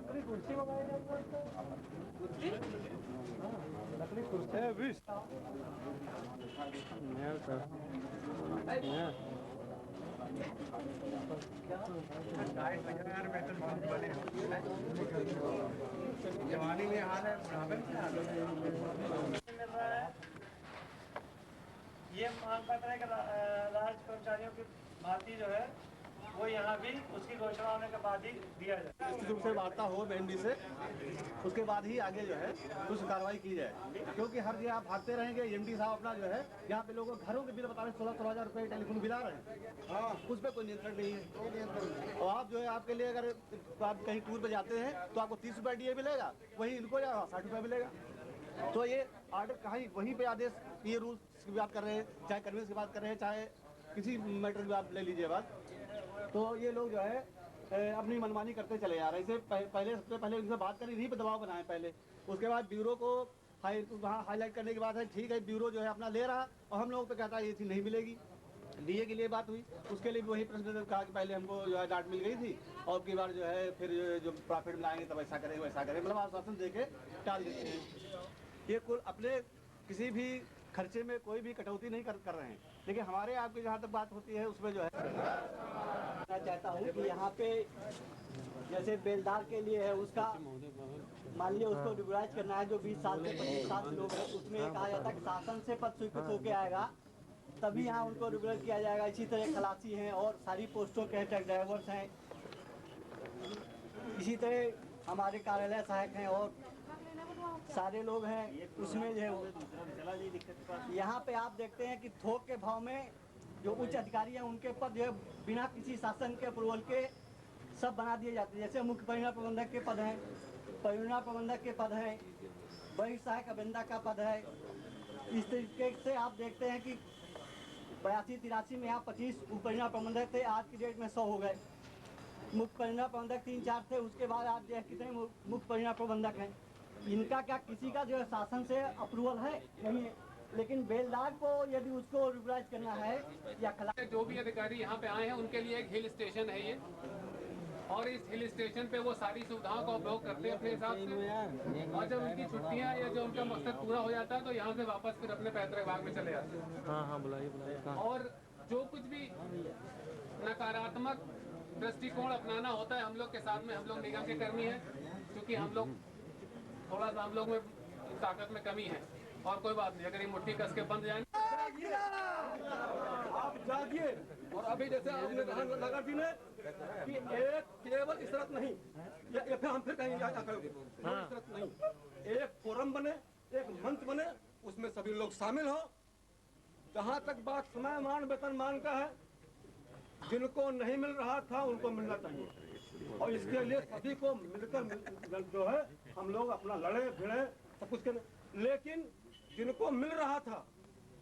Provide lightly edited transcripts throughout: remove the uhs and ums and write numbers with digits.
लकड़ी कुर्सी मंगाई कुर्सी लकड़ी कुर्सी है बीस जवानी में हाल है बुढ़ापे में हाल है। ये मांग पत्र है कि राज्य कर्मचारियों की भर्ती जो है वो यहाँ भी उसकी घोषणा होने के बाद ही दिया जाए। निश्चित रूप से वार्ता हो एमडी से, उसके बाद ही आगे जो है कुछ कार्रवाई की जाए, क्योंकि हर जगह आप भागते रहेंगे। एमडी साहब अपना जो है यहाँ पे लोगों घरों के बिल बता रहे 16,000 रुपये टेलीफोन बिल आ रहे हैं। हाँ, उस पर कोई नियंत्रण नहीं है। और आप जो है आपके लिए अगर आप कहीं टूर पे जाते हैं तो आपको 30 रुपये DA मिलेगा, वही इनको या 60 रुपये मिलेगा। तो ये आर्डर कहीं वहीं पे आदेश, ये रूल्स की बात कर रहे हैं, चाहे कन्वेंस की बात कर रहे हैं, चाहे किसी मैटर की आप ले लीजिए बात, तो ये लोग जो है अपनी मनमानी करते चले जा रहे हैं। इसे पहले सबसे पहले इनसे बात करी थी, दबाव बनाए पहले, उसके बाद ब्यूरो को वहाँ हाईलाइट करने के बाद है ठीक है, ब्यूरो जो है अपना ले रहा और हम लोगों पे कहता है ये चीज़ नहीं मिलेगी। DA के लिए बात हुई, उसके लिए भी वही प्रश्न कहा कि पहले हमको जो है डांट मिल गई थी और की बार जो है फिर जो प्रॉफिट मिलाएंगे तब ऐसा करेंगे वैसा करेंगे, मतलब आश्वासन दे के टाल देते हैं। ये कुल अपने किसी भी खर्चे में कोई भी कटौती नहीं कर रहे हैं, लेकिन हमारे आपकी जहाँ तक बात होती है उसमें जो है मैं चाहता हूँ कि यहाँ पे जैसे बेलदार के लिए है, उसका मान लिया उसको रेगुलाइज करना है, जो 20 साल से 25 साल से लोग हैं, उसमें कहा जाता है कि शासन से पद स्वीकृत होकर आएगा तभी यहाँ उनको रेगुलर किया जाएगा। इसी तरह खलासी हैं और सारी पोस्टों के ट्रक ड्राइवर्स हैं, इसी तरह हमारे कार्यालय सहायक हैं और सारे लोग हैं। उसमें जो है यहाँ पे आप देखते हैं कि थोक के भाव में जो उच्च अधिकारी हैं उनके पद जो है बिना किसी शासन के अप्रूवल के सब बना दिए जाते हैं। जैसे मुख्य परियोजना प्रबंधक के पद हैं, परियोजना प्रबंधक के पद हैं, वरिष्ठ सहायक अभियंता का पद है। इस तरीके से आप देखते हैं कि 82-83 में यहाँ 25 उप परियोजना प्रबंधक थे, आज की डेट में 100 हो गए। मुख्य परियोजना प्रबंधक 3-4 थे, उसके बाद आज जो है कितने मुख्य परियोजना प्रबंधक हैं। इनका क्या किसी का जो है शासन से अप्रूवल है? नहीं है। लेकिन बेलदार को यदि उसको रेगुलाइज करना है या जो भी अधिकारी यहाँ पे आए हैं उनके लिए एक हिल स्टेशन है ये, और इस हिल स्टेशन पे वो सारी सुविधाओं का उपयोग करते हैं अपने हिसाब से, और जब उनकी छुट्टियाँ या जो उनका मकसद पूरा हो जाता है तो यहाँ से वापस फिर अपने पैतृक भाग में चले जाते हैं। हाँ बुलाइए। और जो कुछ भी नकारात्मक दृष्टिकोण अपनाना होता है हम लोग के साथ में, हम लोग निगम के कर्मी हैं, क्योंकि हम लोग थोड़ा सा हम लोग में ताकत में कमी है, और कोई बात नहीं, अगर ये मुट्ठी कस के बंद जाए आप जागिए। और अभी जैसे आपने कहा नगर जी ने कि एक केवल इसरत नहीं, या फिर हम फिर कहीं करोगे इसरत नहीं, एक फोरम बने, एक मंच बने, उसमें सभी लोग शामिल हो। जहाँ तक बात समय मान वेतन मान का है, जिनको नहीं मिल रहा था उनको मिलना चाहिए, और इसके लिए सभी को मिलकर जो है हम लोग अपना लड़े भिड़े सब कुछ करें। लेकिन जिनको मिल रहा था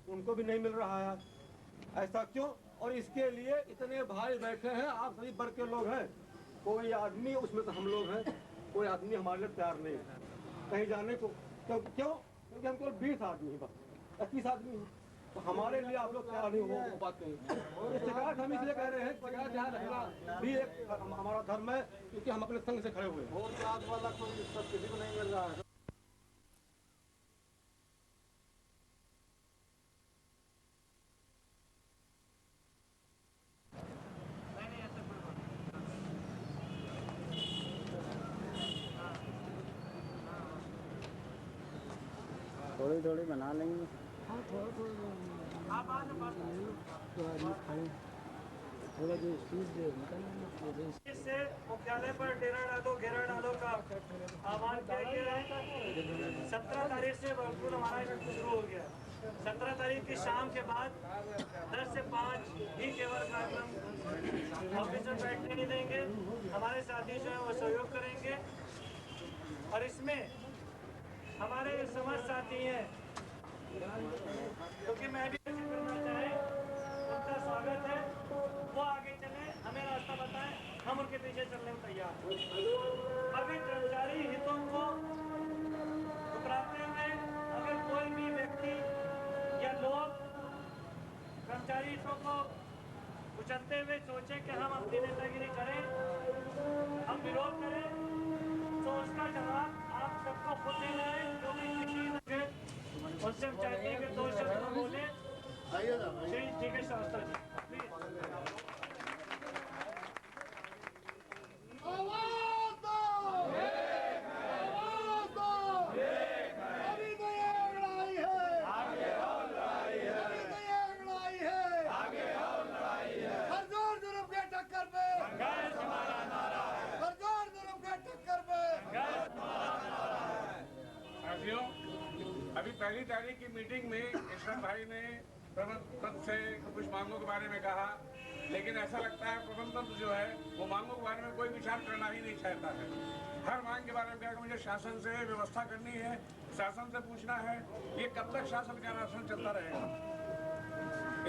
उनको भी नहीं मिल रहा है, ऐसा क्यों? और इसके लिए इतने भाई बैठे हैं, आप सभी वर्ग के लोग हैं, कोई आदमी उसमें तो हम लोग हैं, कोई आदमी हमारे लिए तैयार नहीं है कहीं जाने को। क्यों? क्योंकि हम केवल 20 आदमी हैं, बस 21 आदमी हैं, तो हमारे लिए आप लोग तैयार नहीं हो बात नहीं। ये शिकायत हम इसलिए कह रहे हैं, शिकायत यहाँ रखना भी एक हमारा धर्म है, क्योंकि हम अपने संघ से खड़े हुए हैं। वाला कोई किसी को नहीं मिल रहा है। थोड़ी थोड़ी बना लेंगे। हाँ थोड़ा जो इससे मुख्यालय पर डेरा डालो घेरा डालो का आह्वान किया गया है। 17 तारीख से भरपूर हमारा शुरू हो गया। 17 तारीख की शाम के बाद 10 से 5 ही केवल कार्यक्रम ऑफिस में बैठने नहीं देंगे। हमारे साथी जो है वो सहयोग करेंगे, और इसमें हमारे समाज साथी हैं, क्योंकि मैं भी करना चाहे उनका स्वागत है, वो आगे चले, हमें रास्ता बताएं, हम उनके पीछे चलने में तैयार हैं। अभी कर्मचारी हितों को ठुकराते हुए अगर कोई भी व्यक्ति या लोग कर्मचारी हितों को कुचलते हुए सोचे कि हम अपनी नेतागिरी करें, हम विरोध करें, कुछ नहीं, जो भी किसी ने उनसे हम चाहते हैं कि 2 शब्द बोले। श्री डी.के. श्रीवास्तव जी, प्लीज। साथियों, अभी पहली तारीख की मीटिंग में ईश्वर भाई ने प्रबंधन से कुछ मांगों के बारे में कहा, लेकिन ऐसा लगता है प्रबंधन जो है वो मांगों के बारे में कोई विचार करना ही नहीं चाहता है। हर मांग के बारे में कहा कि मुझे शासन से व्यवस्था करनी है, शासन से पूछना है, ये कब तक शासन का राशन चलता रहेगा।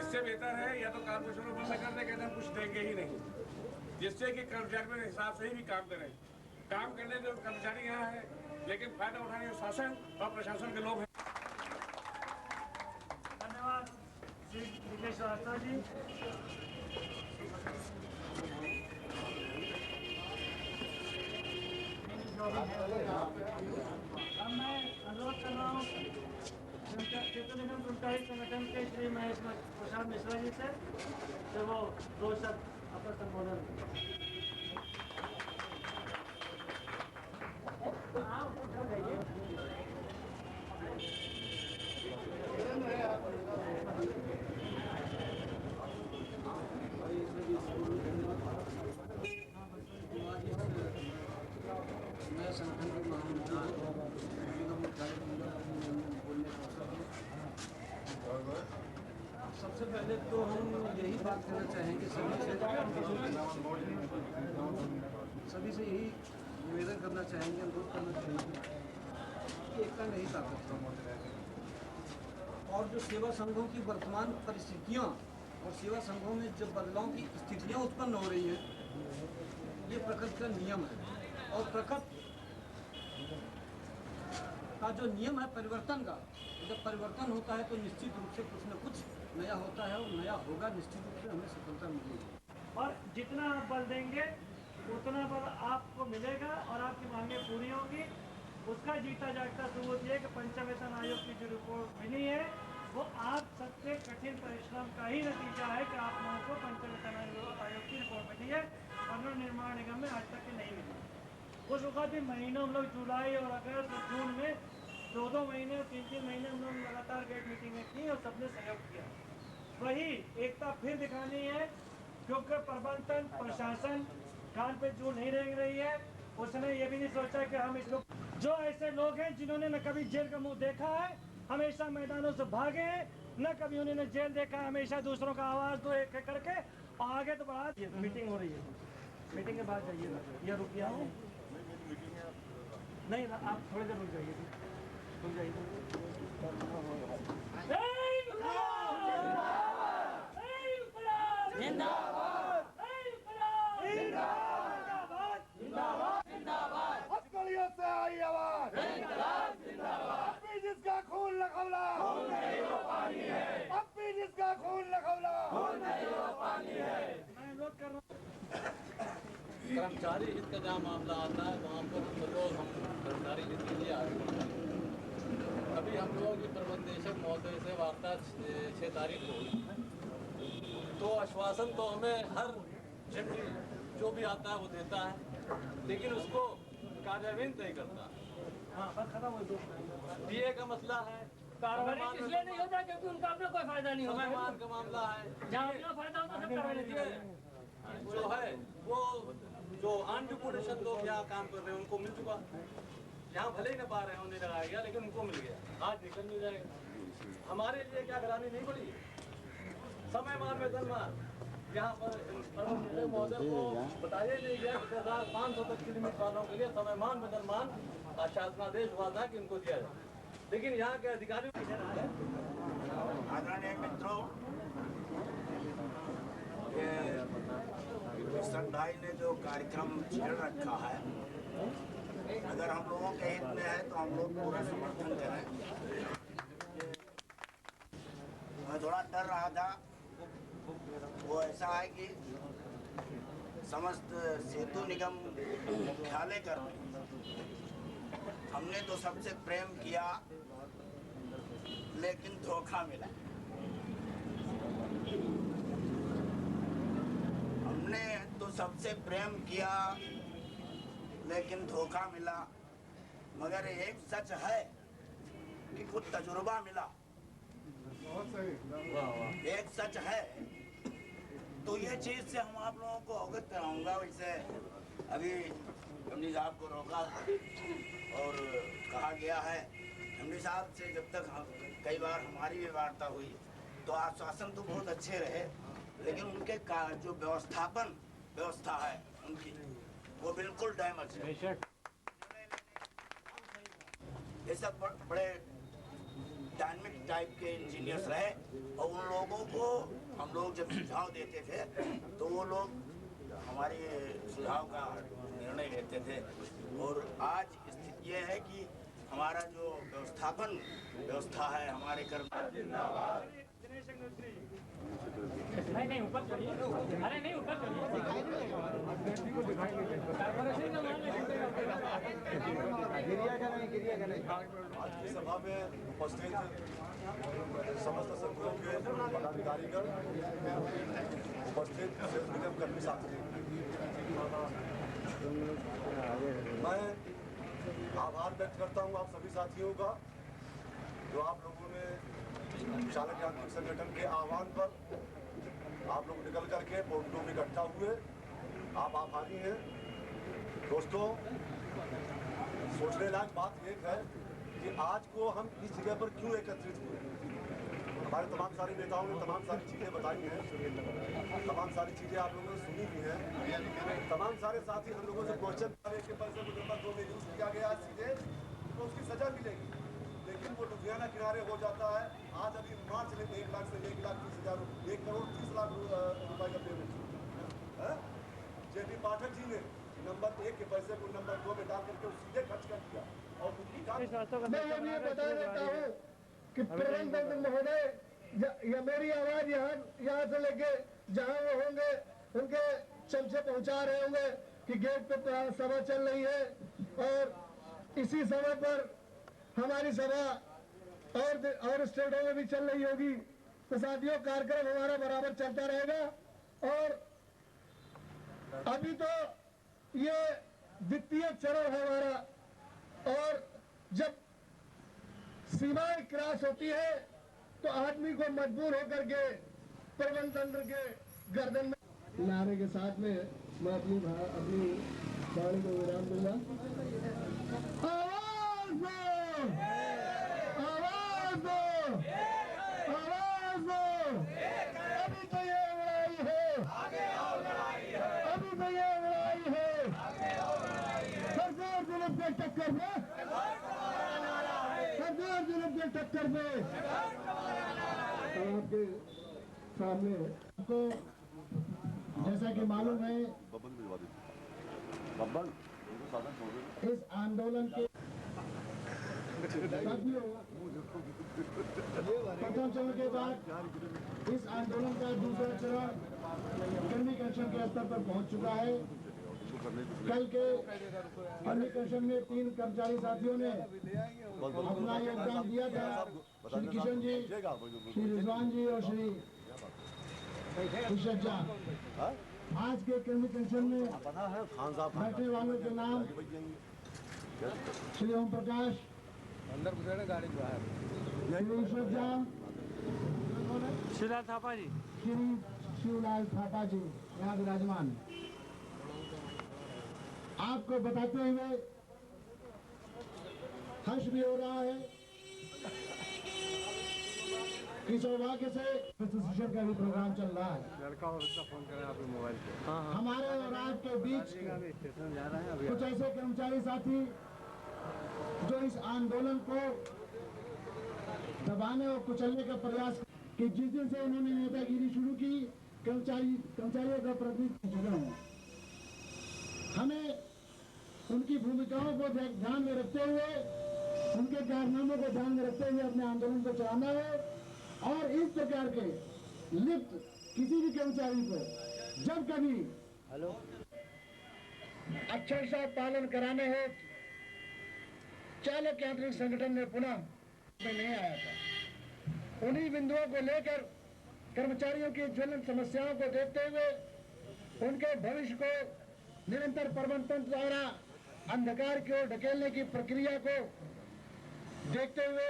इससे बेहतर है या तो कारपोरेशन बंद कर दे, कहते हैं कुछ देंगे ही नहीं, जिससे कि कर्मचारियों के हिसाब से ही भी काम करें। काम करने जो कर्मचारी यहाँ है, लेकिन फायदा उठाने जो शासन और प्रशासन के लोग हैं। धन्यवाद श्री डी.के. श्रीवास्तव जी। अब मैं अनुरोध कर रहा हूँ क्षेत्र निगम कर्मचारी संगठन के श्री महेश प्रसाद मिश्रा जी से वो 2 शब्द अपना संबोधन। मैं संगठन के सबसे पहले तो हम यही बात करना चाहेंगे सभी से यही निवेदन करना चाहेंगे, अनुरोध करना चाहेंगे कि एकता नहीं ताकत है। और जो सेवा संघों की वर्तमान परिस्थितियाँ और सेवा संघों में जो बदलाव की स्थितियाँ उत्पन्न हो रही हैं, ये प्रकृति का नियम है। और प्रकृति का जो नियम है परिवर्तन का, जब परिवर्तन होता है तो निश्चित रूप से कुछ न कुछ नया होता है और नया होगा, निश्चित रूप से हमें सफलता मिलेगी। और जितना आप बल देंगे उतना बल आपको मिलेगा और आपकी मांगें पूरी होंगी। उसका जीता जागता सबूत ये कि पंचम वेतन आयोग की जो रिपोर्ट मिली है वो आप सबके कठिन परिश्रम का ही नतीजा है कि आप लोगों को पंचम वेतन आयोग की रिपोर्ट मिली है और निर्माण निगम में आज तक की नहीं मिली। उस वक्त भी महीनों हम लोग जुलाई और अगस्त और जून में 2-2 महीने और 3-3 महीने हम लोग लगातार गेट मीटिंगें की और सबने सहयोग किया। वही एकता फिर दिखानी है, क्योंकि प्रबंधन प्रशासन कान पे जू नहीं रेंग रही है। उसने ये भी नहीं सोचा कि हम इस लोग जो ऐसे लोग हैं जिन्होंने न कभी जेल का मुंह देखा है, हमेशा मैदानों से भागे हैं, न कभी उन्होंने जेल देखा, हमेशा दूसरों का आवाज दो एक करके आगे तो बढ़ा। मीटिंग हो रही है, मीटिंग के बाद जाइएगा या रुकिए नहीं, आप थोड़ी देर रुक जाइए, रुक जाइए। से आई आवाज, अब भी जिसका खून लखौला, अब भी जिसका खून लखौला, मैं अनुरोध कर रहा हूँ। कर्मचारी हित का जहाँ मामला आता है वहाँ पर हम कर्मचारी हित के लिए आगे बढ़ते हैं। अभी हम लोग प्रबंधक महोदय से वार्ता 6 तारीख को, तो आश्वासन तो हमें हर जो भी आता है वो देता है, लेकिन उसको कार्यान्वयन नहीं करता। हाँ, बस खत्म हो गया। डीए का मसला है, कार्रवाई इसलिए नहीं होता क्योंकि उनका अपना कोई फायदा नहीं होता। मान का मामला है, जहाँ अपना फायदा होता सब कार्रवाई लेती है। जो है वो जो अनडिपुटेशन लोग यहाँ काम कर रहे हैं उनको मिल चुका, यहाँ भले ही न पा रहे हैं उन्हें लगाया गया, लेकिन उनको मिल गया, आज निकल नहीं जाएगा। हमारे लिए क्या करानी नहीं पड़ी, समय मान वेतन मान, यहाँ पर महोदय को बताया नहीं गया कि 500 तक की लिमिट वालों के लिए समय मान वेतन मान शासनादेश हुआ था कि उनको दिया जाए, लेकिन यहाँ के अधिकारी। आदरणीय मित्रों, किशन भाई ने जो कार्यक्रम छेड़ रखा है, अगर हम लोगों के हित में है तो हम लोग पूरा समर्थन करें। मैं थोड़ा डर रहा था, वो ऐसा है कि समस्त सेतु निगम मुख्यालय कर हमने तो सबसे प्रेम किया लेकिन धोखा मिला। हमने तो सबसे प्रेम किया लेकिन धोखा मिला, मगर एक सच है कि कुछ तजुर्बा मिला। एक सच है, तो ये चीज से हम आप लोगों को अवगत कराऊंगा। वैसे अभी एमडी साहब को रोका और कहा गया है, एमडी साहब से जब तक कई बार हमारी भी वार्ता हुई तो आश्वासन तो बहुत अच्छे रहे, लेकिन उनके जो व्यवस्था है उनकी, वो बिल्कुल डैमेज है। ये सब बड़े डायनेमिक टाइप के इंजीनियर्स रहे और उन लोगों को हम लोग जब सुझाव देते थे तो वो लोग हमारे सुझाव का निर्णय लेते थे। और आज स्थिति ये है कि हमारा जो व्यवस्था है, हमारे कर्मचारी नहीं ऊपर चढ़िए, अरे नहीं ऊपर चढ़िए। आज की सभा में उपस्थित समस्त संघों के पदाधिकारीगण, उपस्थित सेल्स निगम कर्मी साथी, मैं आभार व्यक्त करता हूं आप सभी साथियों का जो आप लोगों ने चालक यांत्रिक संगठन के आह्वान पर आप लोग निकल करके पोर्टलों में इकट्ठा हुए। आप आभारी हैं। दोस्तों, सोचने लायक बात एक है कि आज को हम इस जगह पर क्यों एकत्रित हुए। हमारे तमाम सारे नेताओं ने तमाम सारी चीज़ें बताई हैं, तमाम सारी चीज़ें आप लोगों ने सुनी भी हैं। तमाम सारे साथी हम लोगों से क्वेश्चन करे कि पैसे को नंबर 2 में यूज किया गया सीधे तो उसकी सजा मिलेगी, लेकिन वो लुधियाना किनारे हो जाता है। आज अभी मार्च में 1 लाख से 1,30,000 1,30,00,000 रुपए का पेमेंट है। जेपी पाठक जी ने नंबर 1 के पैसे को नंबर 2 में डाल करके सीधे खर्च कर दिया। और मैं अब ये बता देता हूँ कि प्रबंधक महोदय या मेरी आवाज यहाँ से लेके जहाँ वो होंगे उनके चमचे पहुँचा रहे होंगे कि गेट पे सभा चल रही है और इसी समय पर हमारी सभा और स्टेटों में भी चल रही होगी। तो साथियों, कार्यक्रम हमारा बराबर चलता रहेगा। और अभी तो ये द्वितीय चरण है हमारा, और जब सीमाएं क्रॉस होती है तो आदमी को मजबूर होकर के प्रबंध तंत्र के गर्दन में नारे के साथ में मैं अपनी वाणी को विराम दूंगा। आवाज दो, आवाज दो, आवाज दो। अभी तो ये लड़ाई है, अभी तो ये लड़ाई है। सरकार जुल्म के टक्कर में, सरकार जुल्म के टक्कर में आपके सामने आपको जैसा कि मालूम है इस आंदोलन के प्रथम चरण के बाद इस आंदोलन का दूसरा चरण कम्युनिकेशन के स्तर पर पहुंच चुका है। कल के कम्युनिकेशन में 3 कर्मचारी साथियों ने अपना योगदान दिया था, श्री किशन जी, श्री रिजवान जी और श्री कुशल झा। आज के कम्युनिकेशन में बैठने वालों के नाम श्री ओम प्रकाश, श्री ईश्वर झा, शिवलाल थापा जी, श्री शिवलाल थापा जी यहाँ विराजमान। आपको बताते हुए हर्ष भी हो रहा है कि सौभाग्य से एसोसिएशन का भी प्रोग्राम चल रहा है। लड़का फोन करें आप मोबाइल पे। हमारे और आपके बीच कुछ ऐसे कर्मचारी साथी जो इस आंदोलन को दबाने और कुचलने का प्रयास कि जिस दिन से उन्होंने नेतागिरी शुरू की, कर्मचारियों का प्रतिनिधित्व जुड़े हैं। हमें उनकी भूमिकाओं को ध्यान में रखते हुए, उनके कारनामों को ध्यान में रखते हुए अपने आंदोलन को चलाना है। और इस प्रकार के लिप्त किसी भी कर्मचारी को जब कभी अक्षरशः पालन कराने हो चालक यांत्रिक संगठन ने पुनः में नहीं आया था। उन्हीं बिंदुओं को लेकर कर्मचारियों की ज्वलंत समस्याओं को देखते हुए उनके भविष्य को निरंतर प्रबंधन तंत्र द्वारा अंधकार की ओर ढकेलने की प्रक्रिया को देखते हुए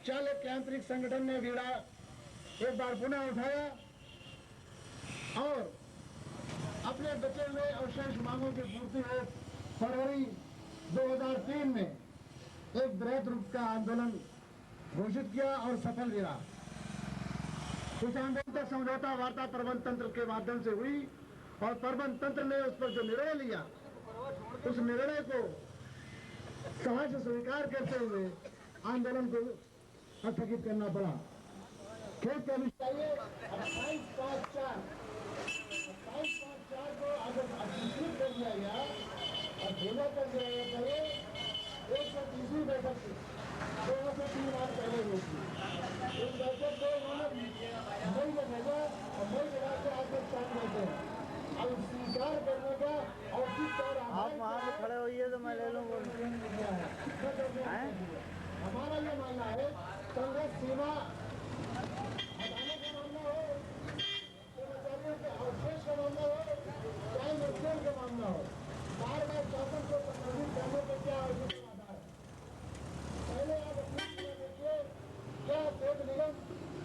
चालक यांत्रिक संगठन ने बीड़ा एक बार पुनः उठाया और अपने बचे हुए अवशेष मांगों की पूर्ति हो फरवरी 2003 में एक बृहद रूप का आंदोलन घोषित किया और सफल भी रहा। इस आंदोलन तक समझौता वार्ता प्रबंध तंत्र के माध्यम से हुई और प्रबंध तंत्र ने उस पर जो निर्णय लिया उस निर्णय को सहर्ष स्वीकार करते हुए आंदोलन को स्थगित करना पड़ा। खेत के चाहिए 28/5/4 को अगर अधिसूचित कर दिया गया और भेजा कर दिया गया पहले 130वीं बैठक थी 2 से 3 बार पहले हुई थी। इस बैठक को उन्होंने मई में भेजा और मई के बाद से आज तक चालू रहते हैं। अब स्वीकार करने का और किस तरह आप वहाँ पे खड़े होइए तो मैं ले लूँगा। हमारा ये मानना है संघर्ष सीमा हटाने का मामला हो, कर्मचारियों के अवशेष का मामला हो, चाहे नुकसान का मामला हो, बार बार शासन को संबोधित करने के क्या आवश्यक आधार है। पहले आप अपनी देखिए क्या तेल निगम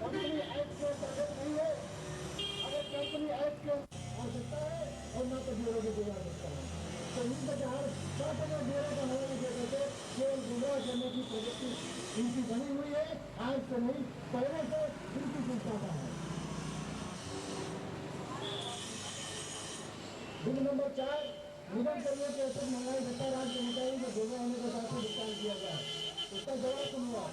कंपनी एक्ट के अंतर्गत नहीं है। अगर कंपनी एक्ट के आवश्यकता है और न तो ब्यूरो की कोई आवश्यकता है तो इन प्रकार शासन और ब्यूरो का होने की वजह से केवल गुमराह करने की प्रवृत्ति इनकी बनी हुई है। आज से नहीं पहले से इनकी चिंता का है। बिल नंबर 4 निगम कर्मियों के ऐसे महंगाई भत्ता राज्य के मुताबिक जो दोनों होने के साथ भुगतान किया गया है उसका जवाब सुन हुआ।